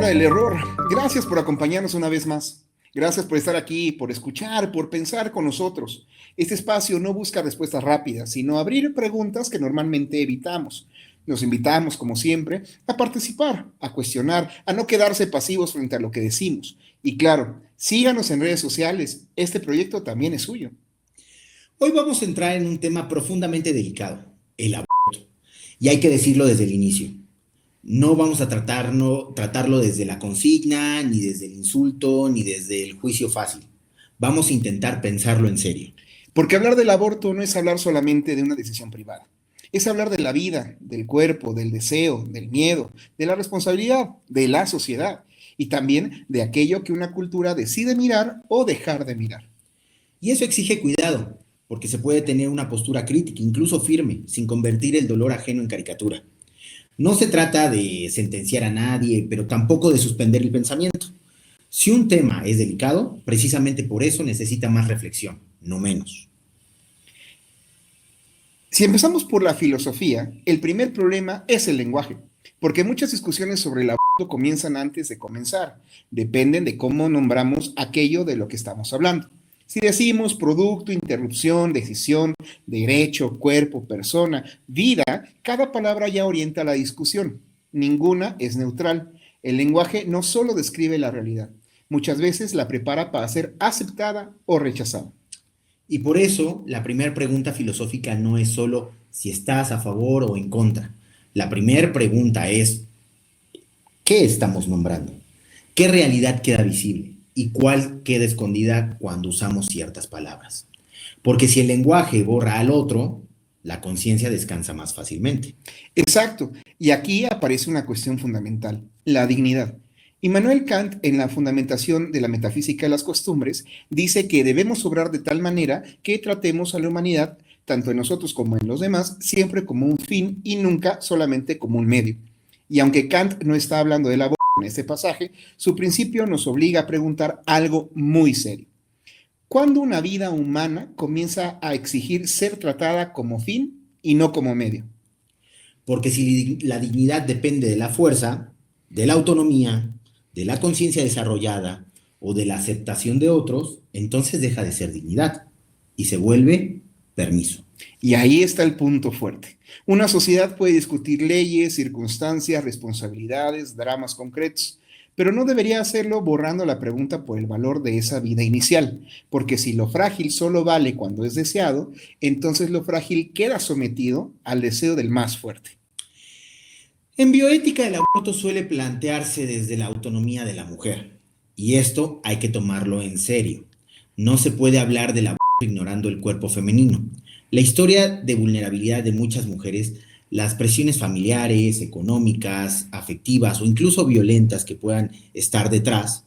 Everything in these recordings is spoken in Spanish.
maestra del error. Gracias por acompañarnos una vez más. Gracias por estar aquí, por escuchar, por pensar con nosotros. Este espacio no busca respuestas rápidas, sino abrir preguntas que normalmente evitamos. Nos invitamos, como siempre, a participar, a cuestionar, a no quedarse pasivos frente a lo que decimos. Y claro, síganos en redes sociales. Este proyecto también es suyo. Hoy vamos a entrar en un tema profundamente delicado, el aborto. Y hay que decirlo desde el inicio. No vamos a tratarlo desde la consigna, ni desde el insulto, ni desde el juicio fácil. Vamos a intentar pensarlo en serio. Porque hablar del aborto no es hablar solamente de una decisión privada. Es hablar de la vida, del cuerpo, del deseo, del miedo, de la responsabilidad, de la sociedad y también de aquello que una cultura decide mirar o dejar de mirar. Y eso exige cuidado, porque se puede tener una postura crítica, incluso firme, sin convertir el dolor ajeno en caricatura. No se trata de sentenciar a nadie, pero tampoco de suspender el pensamiento. Si un tema es delicado, precisamente por eso necesita más reflexión, no menos. Si empezamos por la filosofía, el primer problema es el lenguaje, porque muchas discusiones sobre el aborto comienzan antes de comenzar, dependen de cómo nombramos aquello de lo que estamos hablando. Si decimos producto, interrupción, decisión, derecho, cuerpo, persona, vida, cada palabra ya orienta la discusión. Ninguna es neutral. El lenguaje no solo describe la realidad, muchas veces la prepara para ser aceptada o rechazada. Y por eso, la primera pregunta filosófica no es solo si estás a favor o en contra. La primera pregunta es, ¿qué estamos nombrando? ¿Qué realidad queda visible? ¿Y cuál queda escondida cuando usamos ciertas palabras? Porque si el lenguaje borra al otro, la conciencia descansa más fácilmente. Exacto. Y aquí aparece una cuestión fundamental, la dignidad. Immanuel Kant, en la fundamentación de la metafísica de las costumbres, dice que debemos obrar de tal manera que tratemos a la humanidad, tanto en nosotros como en los demás, siempre como un fin y nunca solamente como un medio. Y aunque Kant no está hablando del aborto en este pasaje, su principio nos obliga a preguntar algo muy serio. ¿Cuándo una vida humana comienza a exigir ser tratada como fin y no como medio? Porque si la dignidad depende de la fuerza, de la autonomía, de la conciencia desarrollada o de la aceptación de otros, entonces deja de ser dignidad y se vuelve permiso. Y ahí está el punto fuerte. Una sociedad puede discutir leyes, circunstancias, responsabilidades, dramas concretos, pero no debería hacerlo borrando la pregunta por el valor de esa vida inicial, porque si lo frágil solo vale cuando es deseado, entonces lo frágil queda sometido al deseo del más fuerte. En bioética el aborto suele plantearse desde la autonomía de la mujer, y esto hay que tomarlo en serio. No se puede hablar del aborto ignorando el cuerpo femenino. La historia de vulnerabilidad de muchas mujeres, las presiones familiares, económicas, afectivas o incluso violentas que puedan estar detrás,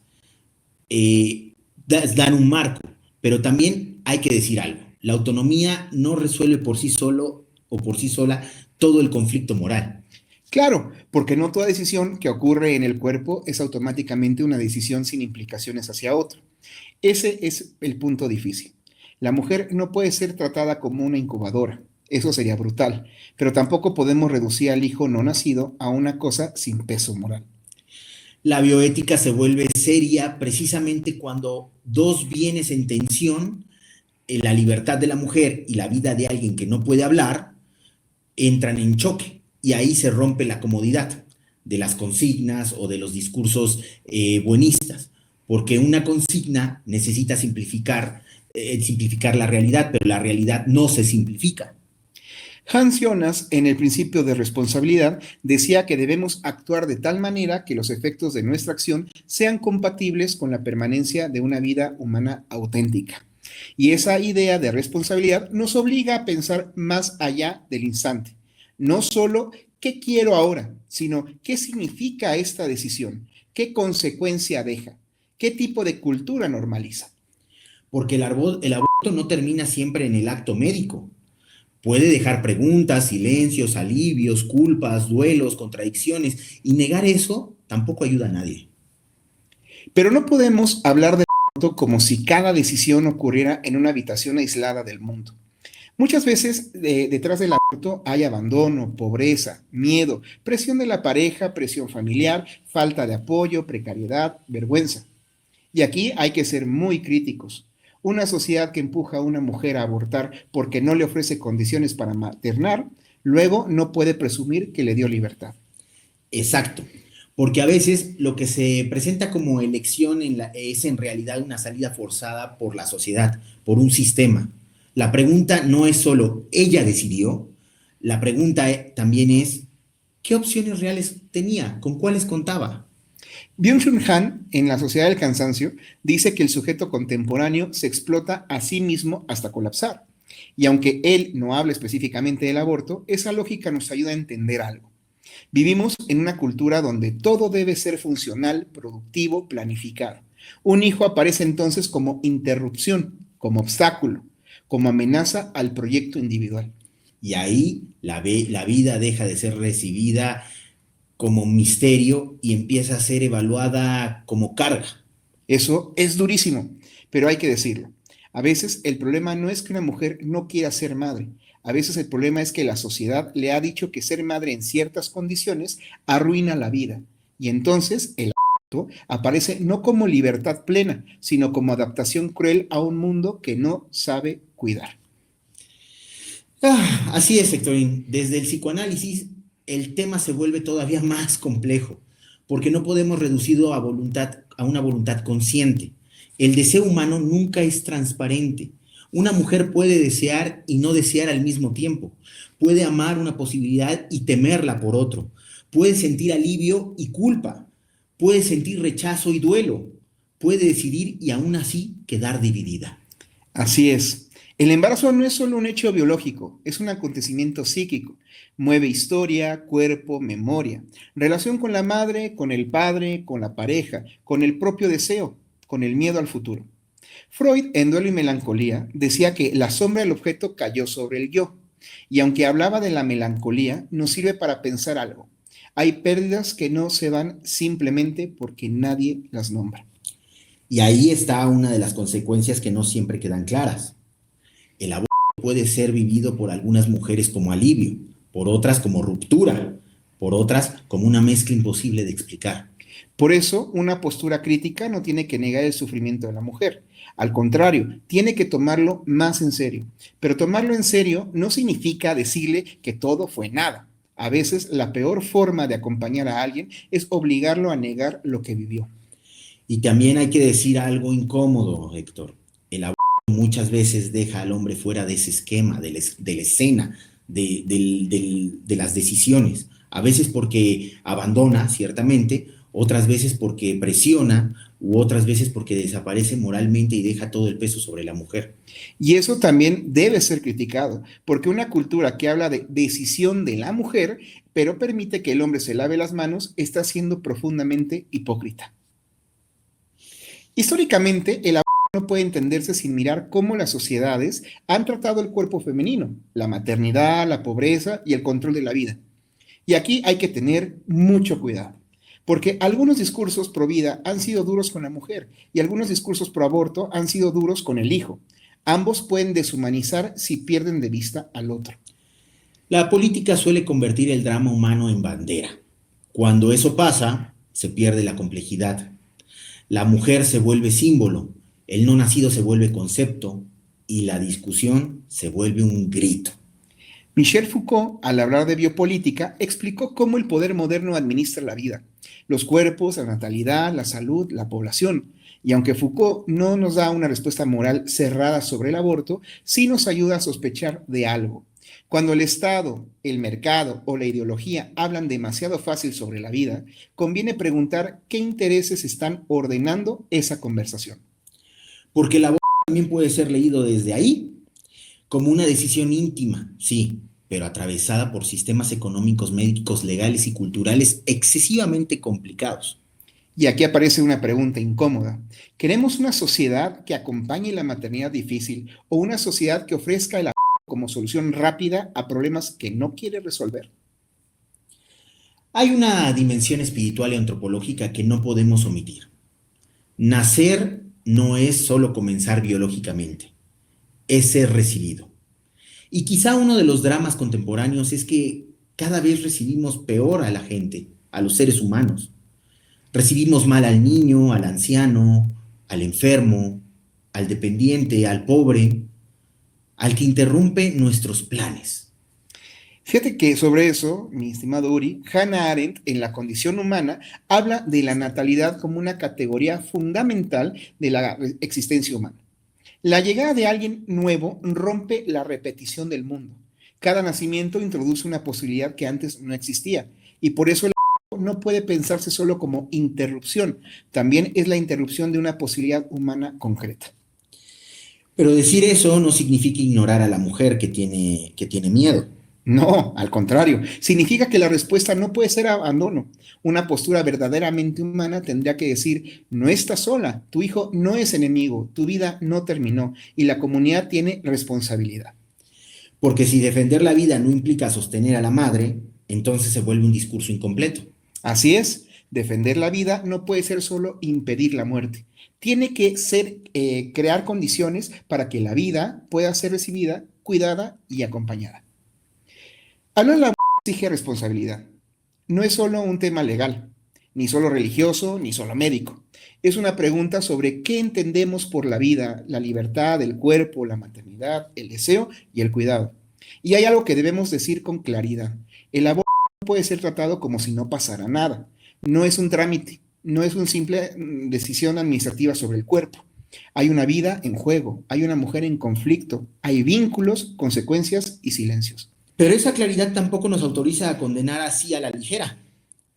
dan un marco, pero también hay que decir algo. La autonomía no resuelve por sí solo o por sí sola todo el conflicto moral. Claro, porque no toda decisión que ocurre en el cuerpo es automáticamente una decisión sin implicaciones hacia otro. Ese es el punto difícil. La mujer no puede ser tratada como una incubadora, eso sería brutal, pero tampoco podemos reducir al hijo no nacido a una cosa sin peso moral. La bioética se vuelve seria precisamente cuando dos bienes en tensión, la libertad de la mujer y la vida de alguien que no puede hablar, entran en choque y ahí se rompe la comodidad de las consignas o de los discursos buenistas, porque una consigna necesita simplificar la realidad, pero la realidad no se simplifica. Hans Jonas, en el principio de responsabilidad, decía que debemos actuar de tal manera que los efectos de nuestra acción sean compatibles con la permanencia de una vida humana auténtica. Y esa idea de responsabilidad nos obliga a pensar más allá del instante. No solo qué quiero ahora, sino qué significa esta decisión, qué consecuencia deja, qué tipo de cultura normaliza. Porque el aborto no termina siempre en el acto médico. Puede dejar preguntas, silencios, alivios, culpas, duelos, contradicciones, y negar eso tampoco ayuda a nadie. Pero no podemos hablar de aborto como si cada decisión ocurriera en una habitación aislada del mundo. Muchas veces detrás del aborto hay abandono, pobreza, miedo, presión de la pareja, presión familiar, falta de apoyo, precariedad, vergüenza. Y aquí hay que ser muy críticos. Una sociedad que empuja a una mujer a abortar porque no le ofrece condiciones para maternar, luego no puede presumir que le dio libertad. Exacto, porque a veces lo que se presenta como elección es en realidad una salida forzada por la sociedad, por un sistema. La pregunta no es solo ella decidió, la pregunta también es ¿qué opciones reales tenía? ¿Con cuáles contaba? Byung-Chul Han, en La Sociedad del Cansancio, dice que el sujeto contemporáneo se explota a sí mismo hasta colapsar. Y aunque él no habla específicamente del aborto, esa lógica nos ayuda a entender algo. Vivimos en una cultura donde todo debe ser funcional, productivo, planificado. Un hijo aparece entonces como interrupción, como obstáculo, como amenaza al proyecto individual. Y ahí la vida deja de ser recibida como misterio y empieza a ser evaluada como carga. Eso es durísimo, pero hay que decirlo. A veces el problema no es que una mujer no quiera ser madre. A veces el problema es que la sociedad le ha dicho que ser madre en ciertas condiciones arruina la vida. Y entonces el aborto aparece no como libertad plena, sino como adaptación cruel a un mundo que no sabe cuidar. Así es, Héctorín. Desde el psicoanálisis, el tema se vuelve todavía más complejo, porque no podemos reducirlo a una voluntad consciente. El deseo humano nunca es transparente. Una mujer puede desear y no desear al mismo tiempo. Puede amar una posibilidad y temerla por otro. Puede sentir alivio y culpa. Puede sentir rechazo y duelo. Puede decidir y aún así quedar dividida. Así es. El embarazo no es solo un hecho biológico, es un acontecimiento psíquico. Mueve historia, cuerpo, memoria, relación con la madre, con el padre, con la pareja, con el propio deseo, con el miedo al futuro. Freud, en Duelo y Melancolía, decía que la sombra del objeto cayó sobre el yo. Y aunque hablaba de la melancolía, nos sirve para pensar algo. Hay pérdidas que no se van simplemente porque nadie las nombra. Y ahí está una de las consecuencias que no siempre quedan claras. El aborto puede ser vivido por algunas mujeres como alivio, por otras como ruptura, por otras como una mezcla imposible de explicar. Por eso, una postura crítica no tiene que negar el sufrimiento de la mujer. Al contrario, tiene que tomarlo más en serio. Pero tomarlo en serio no significa decirle que todo fue nada. A veces la peor forma de acompañar a alguien es obligarlo a negar lo que vivió. Y también hay que decir algo incómodo, Héctor. El aborto muchas veces deja al hombre fuera de ese esquema, de la escena, de las decisiones. A veces porque abandona, ciertamente, otras veces porque presiona, u otras veces porque desaparece moralmente y deja todo el peso sobre la mujer. Y eso también debe ser criticado, porque una cultura que habla de decisión de la mujer, pero permite que el hombre se lave las manos, está siendo profundamente hipócrita. Históricamente, el aborto no puede entenderse sin mirar cómo las sociedades han tratado el cuerpo femenino, la maternidad, la pobreza y el control de la vida. Y aquí hay que tener mucho cuidado, porque algunos discursos pro vida han sido duros con la mujer y algunos discursos pro aborto han sido duros con el hijo. Ambos pueden deshumanizar si pierden de vista al otro. La política suele convertir el drama humano en bandera. Cuando eso pasa, se pierde la complejidad. La mujer se vuelve símbolo, el no nacido se vuelve concepto y la discusión se vuelve un grito. Michel Foucault, al hablar de biopolítica, explicó cómo el poder moderno administra la vida, los cuerpos, la natalidad, la salud, la población. Y aunque Foucault no nos da una respuesta moral cerrada sobre el aborto, sí nos ayuda a sospechar de algo. Cuando el Estado, el mercado o la ideología hablan demasiado fácil sobre la vida, conviene preguntar qué intereses están ordenando esa conversación. Porque el aborto también puede ser leído desde ahí, como una decisión íntima, sí, pero atravesada por sistemas económicos, médicos, legales y culturales excesivamente complicados. Y aquí aparece una pregunta incómoda. ¿Queremos una sociedad que acompañe la maternidad difícil o una sociedad que ofrezca el aborto como solución rápida a problemas que no quiere resolver? Hay una dimensión espiritual y antropológica que no podemos omitir. Nacer no es solo comenzar biológicamente, es ser recibido. Y quizá uno de los dramas contemporáneos es que cada vez recibimos peor a la gente, a los seres humanos. Recibimos mal al niño, al anciano, al enfermo, al dependiente, al pobre, al que interrumpe nuestros planes. Fíjate que sobre eso, mi estimado Uri, Hannah Arendt en La condición humana habla de la natalidad como una categoría fundamental de la existencia humana. La llegada de alguien nuevo rompe la repetición del mundo. Cada nacimiento introduce una posibilidad que antes no existía y por eso el no puede pensarse solo como interrupción, también es la interrupción de una posibilidad humana concreta. Pero decir eso no significa ignorar a la mujer que tiene miedo. No, al contrario, significa que la respuesta no puede ser abandono. Una postura verdaderamente humana tendría que decir, no estás sola, tu hijo no es enemigo, tu vida no terminó y la comunidad tiene responsabilidad. Porque si defender la vida no implica sostener a la madre, entonces se vuelve un discurso incompleto. Así es, defender la vida no puede ser solo impedir la muerte. Tiene que ser crear condiciones para que la vida pueda ser recibida, cuidada y acompañada. Hablar de la exige responsabilidad. No es solo un tema legal, ni solo religioso, ni solo médico. Es una pregunta sobre qué entendemos por la vida, la libertad, el cuerpo, la maternidad, el deseo y el cuidado. Y hay algo que debemos decir con claridad. El aborto no puede ser tratado como si no pasara nada. No es un trámite, no es una simple decisión administrativa sobre el cuerpo. Hay una vida en juego, hay una mujer en conflicto, hay vínculos, consecuencias y silencios. Pero esa claridad tampoco nos autoriza a condenar así a la ligera,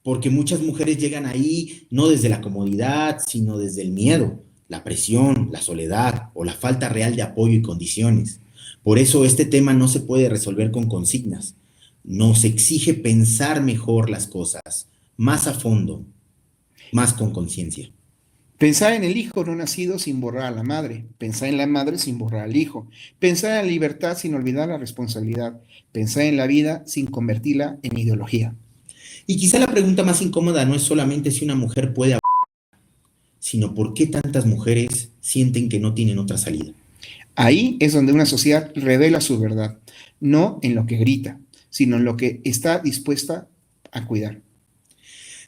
porque muchas mujeres llegan ahí no desde la comodidad, sino desde el miedo, la presión, la soledad o la falta real de apoyo y condiciones. Por eso este tema no se puede resolver con consignas. Nos exige pensar mejor las cosas, más a fondo, más con conciencia. Pensar en el hijo no nacido sin borrar a la madre, pensar en la madre sin borrar al hijo, pensar en la libertad sin olvidar la responsabilidad, pensar en la vida sin convertirla en ideología. Y quizá la pregunta más incómoda no es solamente si una mujer puede abortar, sino por qué tantas mujeres sienten que no tienen otra salida. Ahí es donde una sociedad revela su verdad, no en lo que grita, sino en lo que está dispuesta a cuidar.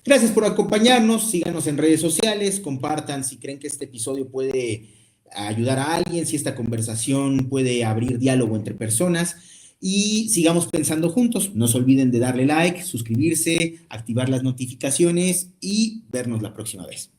Gracias por acompañarnos, síganos en redes sociales, compartan si creen que este episodio puede ayudar a alguien, si esta conversación puede abrir diálogo entre personas y sigamos pensando juntos. No se olviden de darle like, suscribirse, activar las notificaciones y vernos la próxima vez.